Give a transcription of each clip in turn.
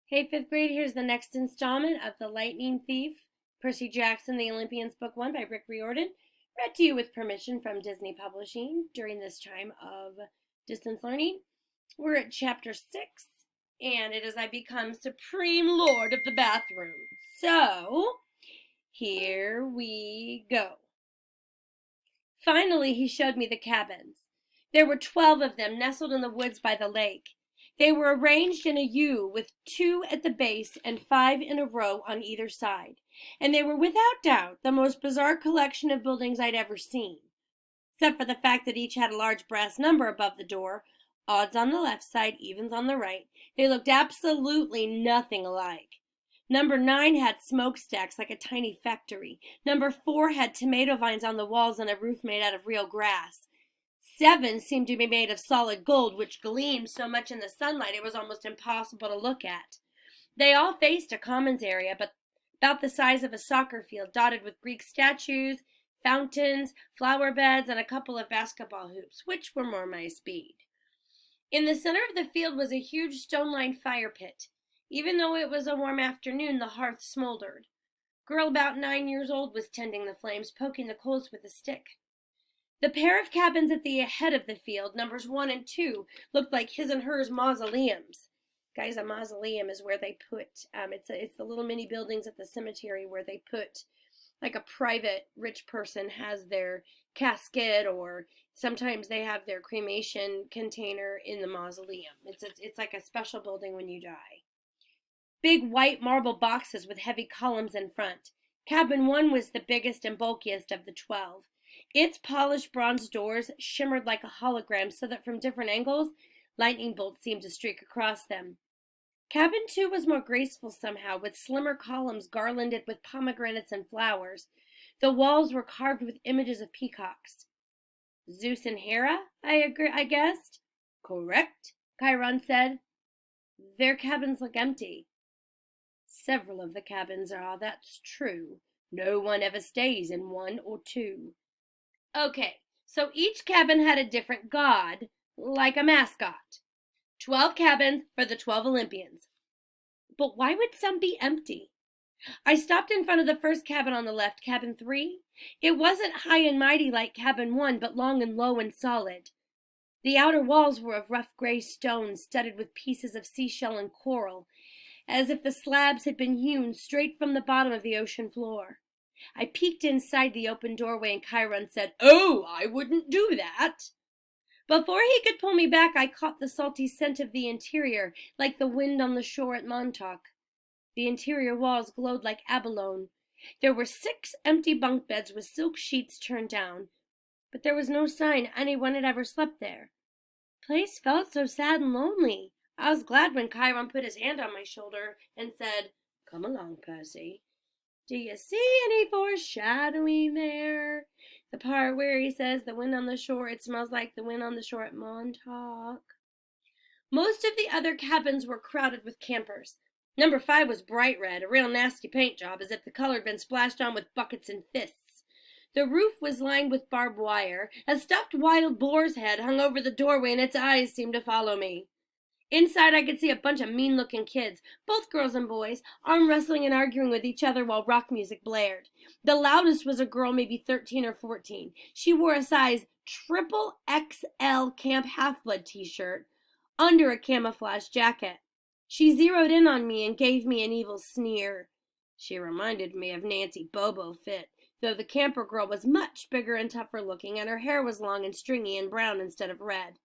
Hey, fifth grade, here's the next installment of The Lightning Thief, Percy Jackson, The Olympians, Book 1 by Riordan, read to you with permission from Disney Publishing during this time of distance learning. We're at chapter 6, and it is I become Supreme Lord of the Bathroom. So, here we go. Finally, he showed me the cabins. There were 12 of them nestled in the woods by the lake. They were arranged in a U with 2 at the base and 5 in a row on either side, and they were without doubt the most bizarre collection of buildings I'd ever seen, except for the fact that each had a large brass number above the door, odds on the left side, evens on the right. They looked absolutely nothing alike. Number 9 had smokestacks like a tiny factory. Number 4 had tomato vines on the walls and a roof made out of real grass. 7 seemed to be made of solid gold, which gleamed so much in the sunlight it was almost impossible to look at. They all faced a commons area, but about the size of a soccer field, dotted with Greek statues, fountains, flower beds, and a couple of basketball hoops, which were more my speed. In the center of the field was a huge stone-lined fire pit. Even though it was a warm afternoon, the hearth smoldered. A girl about 9 years old was tending the flames, poking the coals with a stick. The pair of cabins at the head of the field, numbers 1 and 2, looked like his and hers mausoleums. Guys, a mausoleum is where they put, it's the little mini buildings at the cemetery where they put, like a private rich person has their casket, or sometimes they have their cremation container in the mausoleum. It's like a special building when you die. Big white marble boxes with heavy columns in front. Cabin 1 was the biggest and bulkiest of the 12. Its polished bronze doors shimmered like a hologram so that from different angles, lightning bolts seemed to streak across them. Cabin 2 was more graceful somehow, with slimmer columns garlanded with pomegranates and flowers. The walls were carved with images of peacocks. Zeus and Hera, I guessed. Correct, Chiron said. Their cabins look empty. Several of the cabins are, that's true. No one ever stays in 1 or 2. Okay, so each cabin had a different god, like a mascot. 12 cabins for the 12 Olympians. But why would some be empty? I stopped in front of the first cabin on the left, cabin 3. It wasn't high and mighty like cabin 1, but long and low and solid. The outer walls were of rough gray stone studded with pieces of seashell and coral, as if the slabs had been hewn straight from the bottom of the ocean floor. I peeked inside the open doorway and Chiron said, "Oh, I wouldn't do that." Before he could pull me back, I caught the salty scent of the interior, like the wind on the shore at Montauk. The interior walls glowed like abalone. There were 6 empty bunk beds with silk sheets turned down, but there was no sign anyone had ever slept there. The place felt so sad and lonely. I was glad when Chiron put his hand on my shoulder and said, "Come along, Percy. Do you see any foreshadowing there? The part where he says the wind on the shore, it smells like the wind on the shore at Montauk." Most of the other cabins were crowded with campers. Number 5 was bright red, a real nasty paint job, as if the color had been splashed on with buckets and fists. The roof was lined with barbed wire. A stuffed wild boar's head hung over the doorway, and its eyes seemed to follow me. Inside, I could see a bunch of mean-looking kids, both girls and boys, arm wrestling and arguing with each other while rock music blared. The loudest was a girl, maybe 13 or 14. She wore a size triple XL Camp Half-Blood t-shirt under a camouflage jacket. She zeroed in on me and gave me an evil sneer. She reminded me of Nancy Bobo Fit, though the camper girl was much bigger and tougher looking, and her hair was long and stringy and brown instead of red.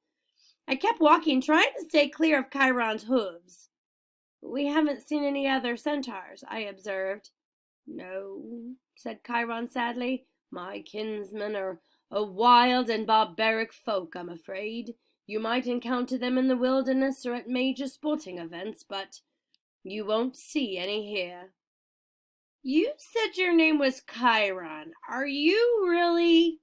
I kept walking, trying to stay clear of Chiron's hooves. "We haven't seen any other centaurs," I observed. "No," said Chiron sadly. "My kinsmen are a wild and barbaric folk, I'm afraid. You might encounter them in the wilderness or at major sporting events, but you won't see any here." "You said your name was Chiron. Are you really—"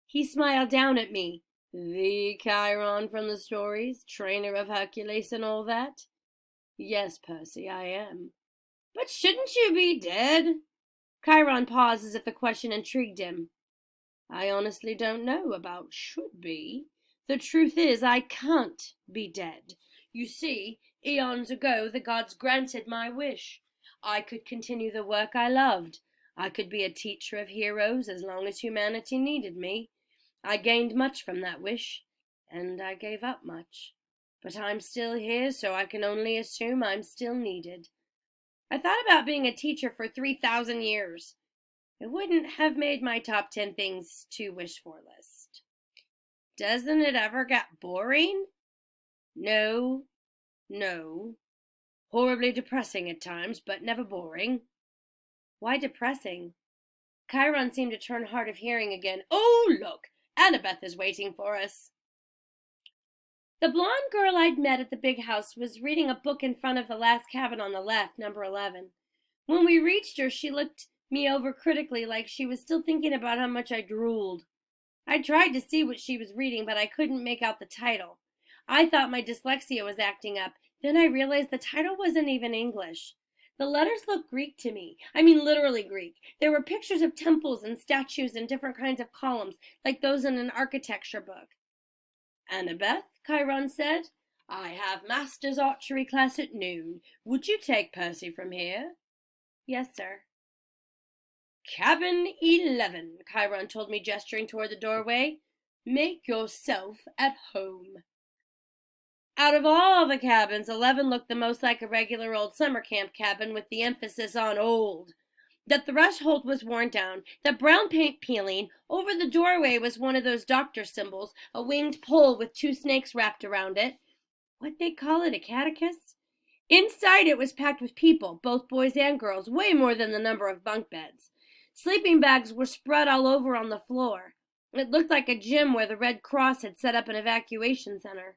He smiled down at me. "The Chiron from the stories, trainer of Hercules and all that?" "Yes, Percy, I am." "But shouldn't you be dead?" Chiron paused as if the question intrigued him. "I honestly don't know about should be. The truth is, I can't be dead. You see, Eons ago, the gods granted my wish. I could continue the work I loved. I could be a teacher of heroes as long as humanity needed me. I gained much from that wish, and I gave up much. But I'm still here, so I can only assume I'm still needed. I thought about being a teacher for 3,000 years. It wouldn't have made my top 10 things to wish for list. Doesn't it ever get boring? No. Horribly depressing at times, but never boring. Why depressing? Chiron seemed to turn hard of hearing again. Oh, look! Annabeth is waiting for us. The blonde girl I'd met at the big house was reading a book in front of the last cabin on the left, number 11. When we reached her, she looked me over critically like she was still thinking about how much I drooled. I tried to see what she was reading, but I couldn't make out the title. I thought my dyslexia was acting up. Then I realized the title wasn't even English. The letters looked Greek to me. I mean literally Greek. There were pictures of temples and statues and different kinds of columns, like those in an architecture book. Annabeth, Chiron said, I have master's archery class at noon. Would you take Percy from here? Yes, sir. Cabin 11, Chiron told me, gesturing toward the doorway. Make yourself at home. Out of all the cabins, 11 looked the most like a regular old summer camp cabin with the emphasis on old. The threshold was worn down, the brown paint peeling. Over the doorway was one of those doctor symbols, a winged pole with 2 snakes wrapped around it. What'd they call it, a catechist? Inside it was packed with people, both boys and girls, way more than the number of bunk beds. Sleeping bags were spread all over on the floor. It looked like a gym where the Red Cross had set up an evacuation center.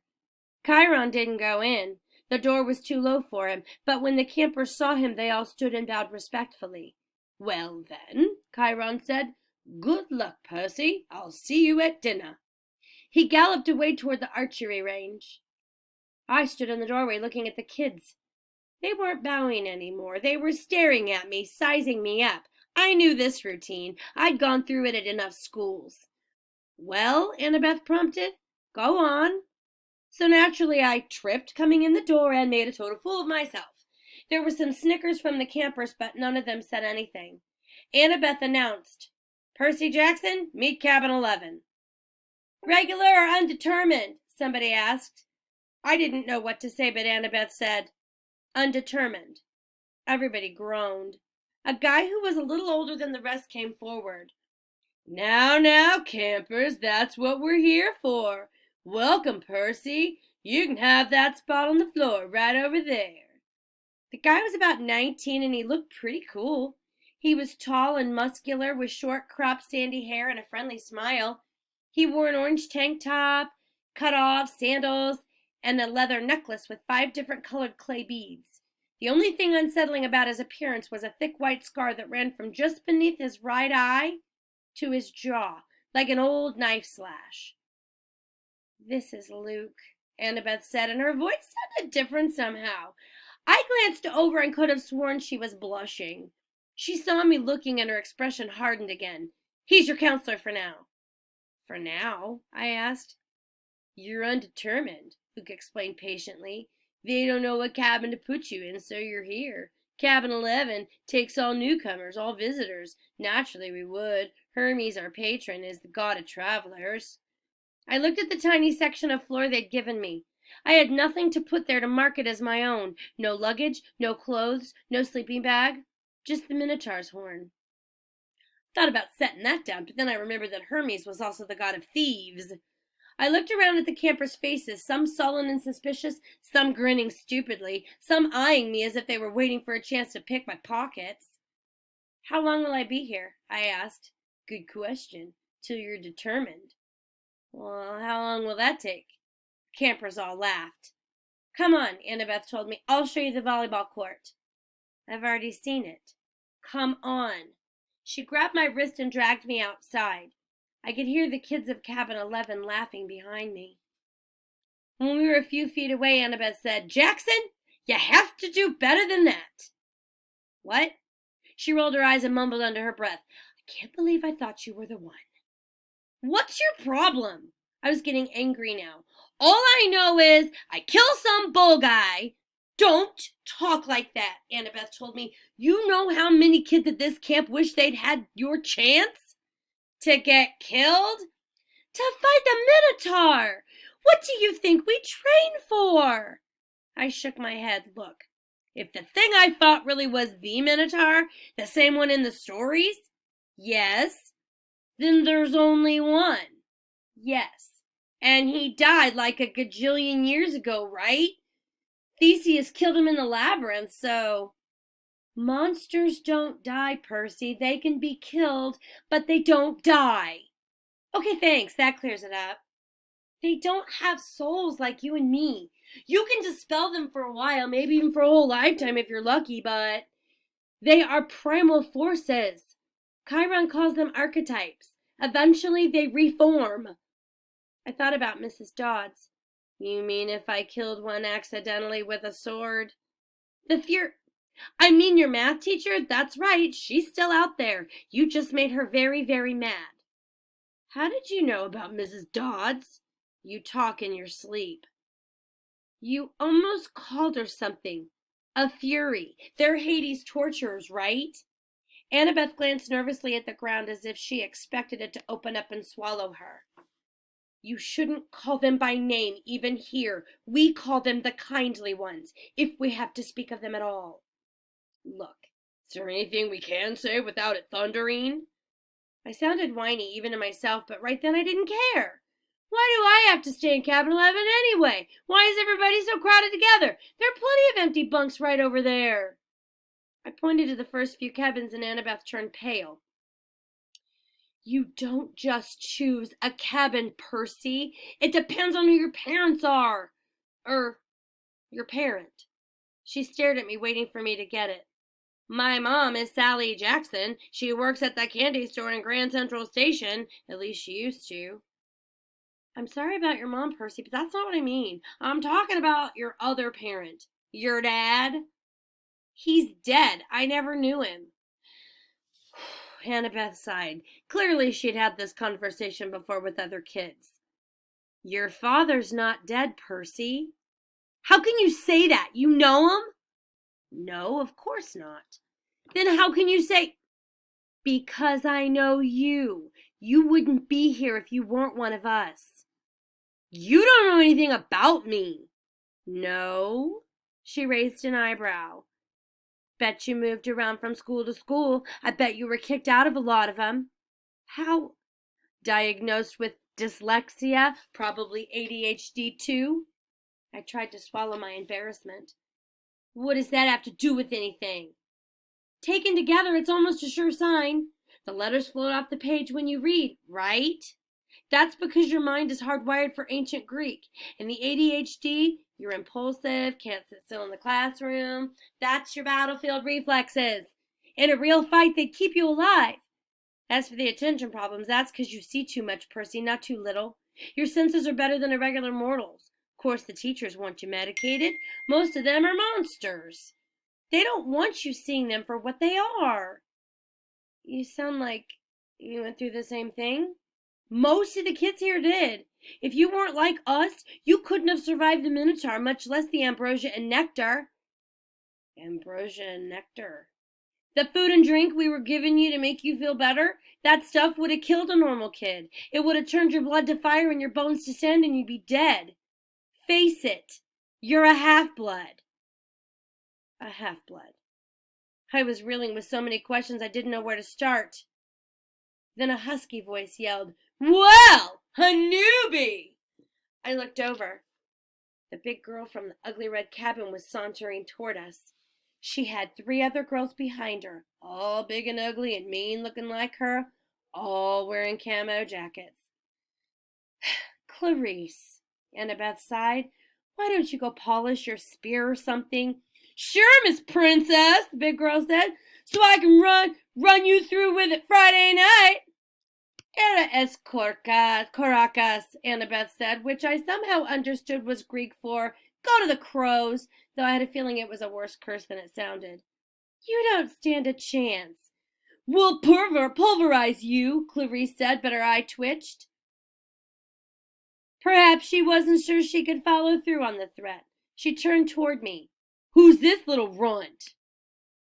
Chiron didn't go in. The door was too low for him, but when the campers saw him, they all stood and bowed respectfully. Well then, Chiron said, good luck, Percy. I'll see you at dinner. He galloped away toward the archery range. I stood in the doorway looking at the kids. They weren't bowing anymore. They were staring at me, sizing me up. I knew this routine. I'd gone through it at enough schools. Well, Annabeth prompted. Go on. So naturally I tripped coming in the door and made a total fool of myself. There were some snickers from the campers, but none of them said anything. Annabeth announced, Percy Jackson, meet cabin 11. Regular or undetermined? Somebody asked. I didn't know what to say, but Annabeth said, undetermined. Everybody groaned. A guy who was a little older than the rest came forward. Now, campers, that's what we're here for. Welcome, Percy. You can have that spot on the floor right over there. The guy was about 19 and he looked pretty cool. He was tall and muscular with short cropped sandy hair and a friendly smile. He wore an orange tank top, cut off sandals, and a leather necklace with 5 different colored clay beads. The only thing unsettling about his appearance was a thick white scar that ran from just beneath his right eye to his jaw, like an old knife slash. This is Luke, Annabeth said, and her voice sounded different somehow. I glanced over and could have sworn she was blushing. She saw me looking and her expression hardened again. He's your counselor for now. For now? I asked. You're undetermined, Luke explained patiently. They don't know what cabin to put you in, so you're here. Cabin 11 takes all newcomers, all visitors. Naturally we would. Hermes, our patron, is the god of travelers. I looked at the tiny section of floor they'd given me. I had nothing to put there to mark it as my own. No luggage, no clothes, no sleeping bag. Just the Minotaur's horn. Thought about setting that down, but then I remembered that Hermes was also the god of thieves. I looked around at the campers' faces, some sullen and suspicious, some grinning stupidly, some eyeing me as if they were waiting for a chance to pick my pockets. How long will I be here? I asked. Good question. Till you're determined. Well, how long will that take? The campers all laughed. Come on, Annabeth told me. I'll show you the volleyball court. I've already seen it. Come on. She grabbed my wrist and dragged me outside. I could hear the kids of cabin 11 laughing behind me. When we were a few feet away, Annabeth said, Jackson, you have to do better than that. What? She rolled her eyes and mumbled under her breath. I can't believe I thought you were the one. What's your problem? I was getting angry now. All I know is I kill some bull guy. Don't talk like that, Annabeth told me. You know how many kids at this camp wish they'd had your chance to get killed? To fight the Minotaur! What do you think we train for? I shook my head. Look, if the thing I fought really was the Minotaur, the same one in the stories, yes, then there's only one. Yes, and he died like a gajillion years ago, right? Theseus killed him in the labyrinth, so... Monsters don't die, Percy. They can be killed, but they don't die. Okay, thanks. That clears it up. They don't have souls like you and me. You can dispel them for a while, maybe even for a whole lifetime if you're lucky, but they are primal forces. Chiron calls them archetypes. Eventually they reform. I thought about Mrs. Dodds. You mean if I killed one accidentally with a sword? I mean your math teacher? That's right. She's still out there. You just made her very, very mad. How did you know about Mrs. Dodds? You talk in your sleep. You almost called her something. A fury. They're Hades' torturers, right? Annabeth glanced nervously at the ground as if she expected it to open up and swallow her. You shouldn't call them by name, even here. We call them the kindly ones, if we have to speak of them at all. Look, is there anything we can say without it thundering? I sounded whiny even to myself, but right then I didn't care. Why do I have to stay in cabin 11 anyway? Why is everybody so crowded together? There are plenty of empty bunks right over there. I pointed to the first few cabins and Annabeth turned pale. You don't just choose a cabin, Percy. It depends on who your parents are. Your parent. She stared at me, waiting for me to get it. My mom is Sally Jackson. She works at the candy store in Grand Central Station. At least she used to. I'm sorry about your mom, Percy, but that's not what I mean. I'm talking about your other parent. Your dad. He's dead. I never knew him. Annabeth sighed. Clearly she'd had this conversation before with other kids. Your father's not dead, Percy. How can you say that? You know him? No, of course not. Then how can you say... Because I know you. You wouldn't be here if you weren't one of us. You don't know anything about me. No? She raised an eyebrow. Bet you moved around from school to school. I bet you were kicked out of a lot of them. How? Diagnosed with dyslexia, probably ADHD too? I tried to swallow my embarrassment. What does that have to do with anything? Taken together, it's almost a sure sign. The letters float off the page when you read, right? That's because your mind is hardwired for ancient Greek. In the ADHD, you're impulsive, can't sit still in the classroom. That's your battlefield reflexes. In a real fight, they'd keep you alive. As for the attention problems, that's because you see too much, Percy, not too little. Your senses are better than a regular mortal's. Of course, the teachers want you medicated. Most of them are monsters. They don't want you seeing them for what they are. You sound like you went through the same thing. Most of the kids here did. If you weren't like us, you couldn't have survived the Minotaur, much less the ambrosia and nectar. Ambrosia and nectar. The food and drink we were giving you to make you feel better, that stuff would have killed a normal kid. It would have turned your blood to fire and your bones to sand and you'd be dead. Face it, you're a half-blood. A half-blood. I was reeling with so many questions I didn't know where to start. Then a husky voice yelled, Well, a newbie! I looked over. The big girl from the ugly red cabin was sauntering toward us. She had 3 other girls behind her, all big and ugly and mean looking like her, all wearing camo jackets. Clarice, Annabeth sighed. Why don't you go polish your spear or something? Sure, Miss Princess, the big girl said, so I can run you through with it Friday night. Era es Coracas, Annabeth said, which I somehow understood was Greek for go to the crows, though I had a feeling it was a worse curse than it sounded. You don't stand a chance. We'll pulverize you, Clarice said, but her eye twitched. Perhaps she wasn't sure she could follow through on the threat. She turned toward me. "Who's this little runt?"